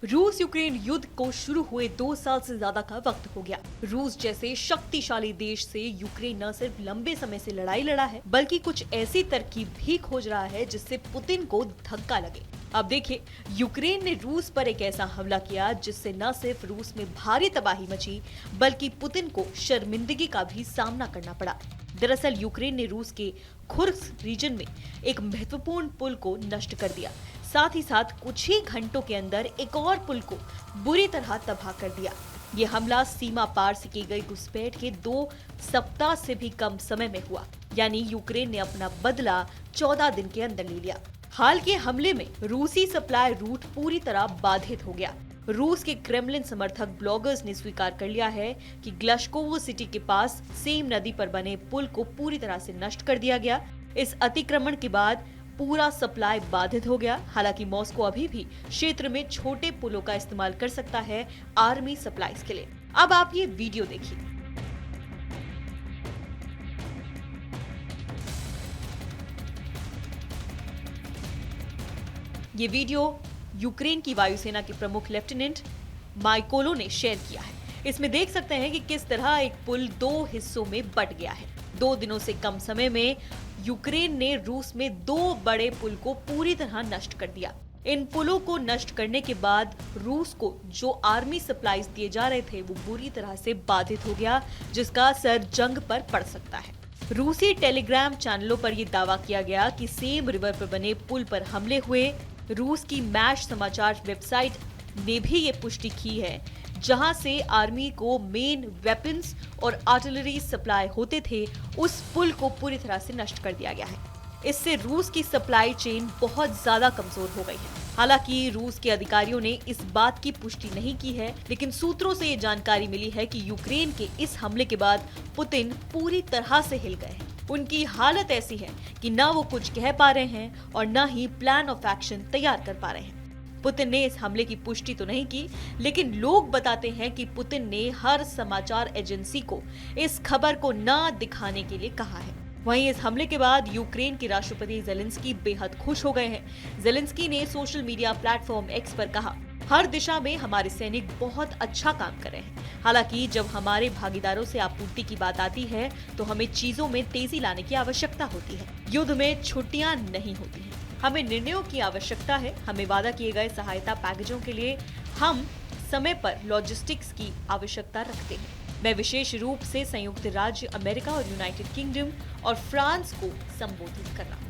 रूस यूक्रेन युद्ध को शुरू हुए 2 साल से ज्यादा का वक्त हो गया। रूस जैसे शक्तिशाली देश से यूक्रेन न सिर्फ लंबे समय से लड़ाई लड़ा है, बल्कि कुछ ऐसी तरकीब भी खोज रहा है जिससे पुतिन को धक्का लगे। अब देखिए, यूक्रेन ने रूस पर एक ऐसा हमला किया जिससे न सिर्फ रूस में भारी तबाही मची, बल्कि पुतिन को शर्मिंदगी का भी सामना करना पड़ा। दरअसल यूक्रेन ने रूस के खुर्स्क रीजन में एक महत्वपूर्ण पुल को नष्ट कर दिया। साथ ही साथ कुछ ही घंटों के अंदर एक और पुल को बुरी तरह तबाह कर दिया। ये हमला सीमा पार से की गई घुसपैठ के 2 सप्ताह से भी कम समय में हुआ, यानी यूक्रेन ने अपना बदला 14 दिन के अंदर ले लिया। हाल के हमले में रूसी सप्लाई रूट पूरी तरह बाधित हो गया। रूस के क्रेमलिन समर्थक ब्लॉगर्स ने स्वीकार कर लिया है कि ग्लश्कोवो सिटी के पास सेम नदी पर बने पुल को पूरी तरह से नष्ट कर दिया गया। इस अतिक्रमण के बाद पूरा सप्लाई बाधित हो गया। हालांकि मॉस्को अभी भी क्षेत्र में छोटे पुलों का इस्तेमाल कर सकता है आर्मी सप्लाईज के लिए। अब आप ये वीडियो देखिए। ये वीडियो यूक्रेन की वायुसेना के प्रमुख लेफ्टिनेंट माइकोलो ने शेयर किया है। इसमें देख सकते हैं कि किस तरह एक पुल 2 हिस्सों में बट गया है। 2 दिनों से कम समय में यूक्रेन ने रूस में 2 बड़े पुल को पूरी तरह नष्ट कर दिया। इन पुलों को नष्ट करने के बाद रूस को जो आर्मी सप्लाईज दिए जा रहे थे वो बुरी तरह से बाधित हो गया, जिसका असर जंग पर पड़ सकता है। रूसी टेलीग्राम चैनलों पर यह दावा किया गया कि सेम रिवर पर बने पुल पर हमले हुए। रूस की मैश समाचार वेबसाइट ने भी ये पुष्टि की है, जहां से आर्मी को मेन वेपन्स और आर्टिलरी सप्लाई होते थे, उस पुल को पूरी तरह से नष्ट कर दिया गया है। इससे रूस की सप्लाई चेन बहुत ज्यादा कमजोर हो गई है। हालांकि रूस के अधिकारियों ने इस बात की पुष्टि नहीं की है, लेकिन सूत्रों से ये जानकारी मिली है कि यूक्रेन के इस हमले के बाद पुतिन पूरी तरह से हिल गए हैं। उनकी हालत ऐसी है कि ना वो कुछ कह पा रहे हैं और ना ही प्लान ऑफ एक्शन तैयार कर पा रहे हैं। पुतिन ने इस हमले की पुष्टि तो नहीं की, लेकिन लोग बताते हैं कि पुतिन ने हर समाचार एजेंसी को इस खबर को न दिखाने के लिए कहा है। वहीं इस हमले के बाद यूक्रेन के राष्ट्रपति ज़ेलेंस्की बेहद खुश हो गए हैं। ज़ेलेंस्की ने सोशल मीडिया प्लेटफॉर्म एक्स पर कहा, हर दिशा में हमारे सैनिक बहुत अच्छा काम कर रहे हैं। हालांकि जब हमारे भागीदारों से आपूर्ति की बात आती है तो हमें चीजों में तेजी लाने की आवश्यकता होती है। युद्ध में छुट्टियां नहीं होती हैं। हमें निर्णयों की आवश्यकता है। हमें वादा किए गए सहायता पैकेजों के लिए हम समय पर लॉजिस्टिक्स की आवश्यकता रखते हैं। मैं विशेष रूप से संयुक्त राज्य अमेरिका और यूनाइटेड किंगडम और फ्रांस को संबोधित कर रहा हूँ।